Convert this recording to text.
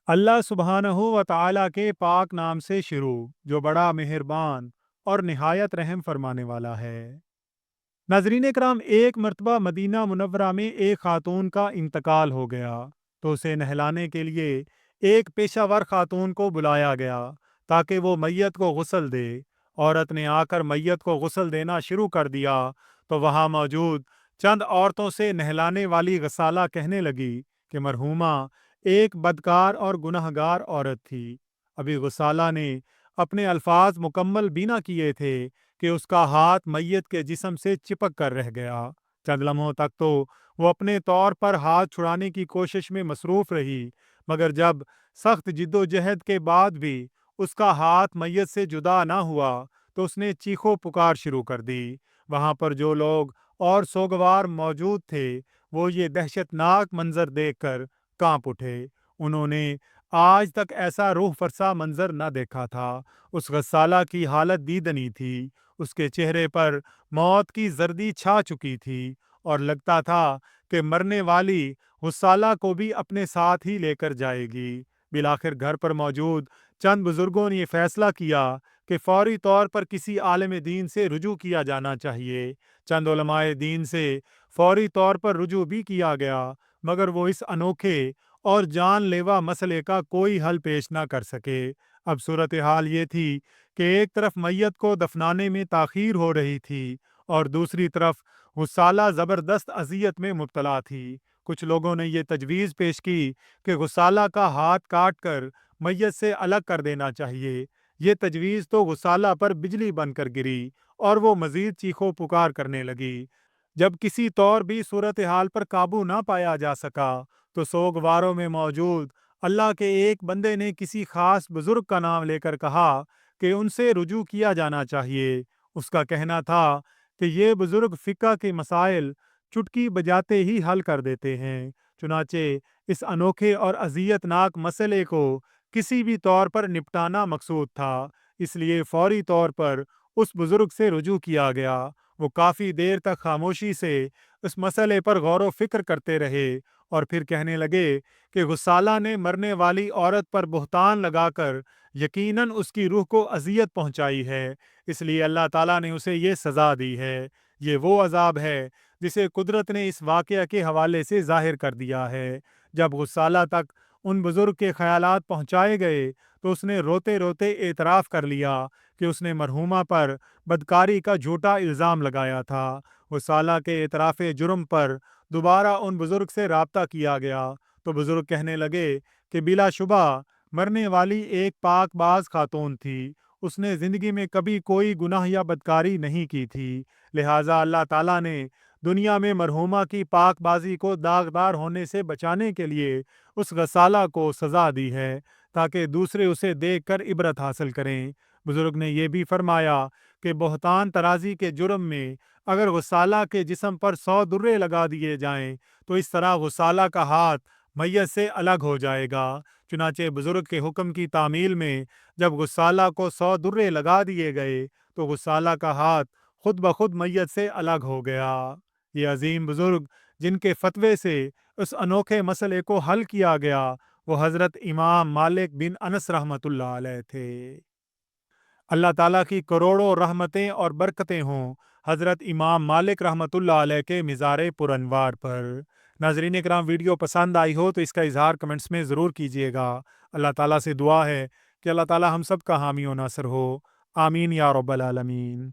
اللہ सुबहानहू व तआला के पाक नाम से शुरू जो बड़ा मेहरबान और निहायत रहम फरमाने वाला है। नाजरीन कराम, एक मरतबा मदीना मुनव्वरा में एक खातून का इंतकाल हो गया तो उसे नहलाने के लिए एक पेशावर खातून को बुलाया गया ताकि वो मैयत को गुस्ल दे। औरत ने आकर मैयत को गुस्ल देना शुरू कर दिया तो वहाँ मौजूद चंद औरतों से नहलाने वाली गसाला कहने लगी कि मरहूमा एक बदकार और गुनहगार औरत थी। अभी गसाला ने अपने अल्फाज मुकम्मल भी ना किए थे कि उसका हाथ मैयत के जिस्म से चिपक कर रह गया। चंद लम्हों तक तो वो अपने तौर पर हाथ छुड़ाने की कोशिश में मसरूफ रही, मगर जब सख्त जिद्दोजहद के बाद भी उसका हाथ मैयत से जुदा ना हुआ तो उसने चीखो पुकार शुरू कर दी। वहाँ पर जो लोग और सोगवार मौजूद थे वो ये दहशतनाक मंजर देखकर कांप उठे। उन्होंने आज तक ऐसा रूह फरसा मंजर न देखा था। उस गस्साला की हालत दीदनी थी। उसके चेहरे पर मौत की जर्दी छा चुकी थी और लगता था कि मरने वाली गुस्साला को भी अपने साथ ही लेकर जाएगी। बिलाखिर घर पर मौजूद चंद बुजुर्गों ने यह फैसला किया कि फौरी तौर पर किसी आलिम दीन से रुजू किया जाना चाहिए। चंद उलमाए दीन से फौरी तौर पर रुजू भी किया गया, मगर वो इस अनोखे और जानलेवा मसले का कोई हल पेश ना कर सके। अब सूरत हाल ये थी कि एक तरफ मैयत को दफनाने में ताखीर हो रही थी और दूसरी तरफ गुस्साला ज़बरदस्त अजियत में मुब्तला थी। कुछ लोगों ने यह तजवीज़ पेश की कि गुस्साला का हाथ काट कर मैयत से अलग कर देना चाहिए। ये तजवीज़ तो गुस्साला पर बिजली बनकर गिरी और वो मज़ीद चीखों पुकार करने लगी। जब किसी तौर भी सूरत हाल पर काबू ना पाया जा सका तो सोगवारों में मौजूद अल्लाह के एक बंदे ने किसी खास बुजुर्ग का नाम लेकर कहा कि उनसे रुजू किया जाना चाहिए। उसका कहना था कि ये बुजुर्ग फ़िक़्ह के मसाइल चुटकी बजाते ही हल कर देते हैं। चुनाचे इस अनोखे और अज़ियतनाक मसले को किसी भी तौर पर निपटाना मकसूद था, इसलिए फौरी तौर पर उस बुजुर्ग से रुजू किया गया। वो काफ़ी देर तक खामोशी से इस मसले पर गौर व फिक्र करते रहे और फिर कहने लगे कि गुस्साला ने मरने वाली औरत पर बुहतान लगाकर यकीनन उसकी रूह को अजियत पहुंचाई है, इसलिए अल्लाह ताला ने उसे ये सज़ा दी है। ये वो अजाब है जिसे कुदरत ने इस वाक़या के हवाले से ज़ाहिर कर दिया है। जब गुस्साला तक उन बुज़ुर्ग के ख़यालात पहुँचाए गए तो उसने रोते रोते एतराफ़ कर लिया कि उसने मरहूमा पर बदकारी का झूठा इल्ज़ाम लगाया था। गुस्साला के एतराफ़े जुर्म पर दोबारा उन बुज़ुर्ग से राब्ता किया गया तो बुज़ुर्ग कहने लगे कि बिलाशुबा मरने वाली एक पाकबाज खातून थी। उसने ज़िंदगी में कभी कोई गुनाह या बदकारी नहीं की थी। लिहाजा अल्लाह ताला ने दुनिया में मरहूमा की पाकबाजी को दागदार होने से बचाने के लिए उस गसाला को सज़ा दी है ताकि दूसरे उसे देखकर इबरत हासिल करें। बुजुर्ग ने यह भी फरमाया कि बोहतान तराजी के जुर्म में अगर गुस्साला के जिस्म पर 100 दुर्रे लगा दिए जाएं तो इस तरह गुस्साला का हाथ मैयत से अलग हो जाएगा। चुनाचे बुजुर्ग के हुक्म की तामील में जब गुस्साला को 100 दुर्रे लगा दिए गए तो गुस्साला का हाथ खुद ब खुद मैयत से अलग हो गया। ये अजीम बुजुर्ग जिनके फतवे से उस अनोखे मसले को हल किया गया वो हज़रत इमाम मालिक बिन अनस रहमतुल्लाह अलैह थे। अल्लाह ताला की करोड़ों रहमतें और बरकतें हों हज़रत इमाम मालिक रहमतुल्लाह अलैह के मिज़ार पुरनवार पर। नाज़रीन इकराम, वीडियो पसंद आई हो तो इसका इजहार कमेंट्स में ज़रूर कीजिएगा। अल्लाह ताला से दुआ है कि अल्लाह ताला हम सब का हामी व नासर हो। आमीन या रब्बल आलमीन।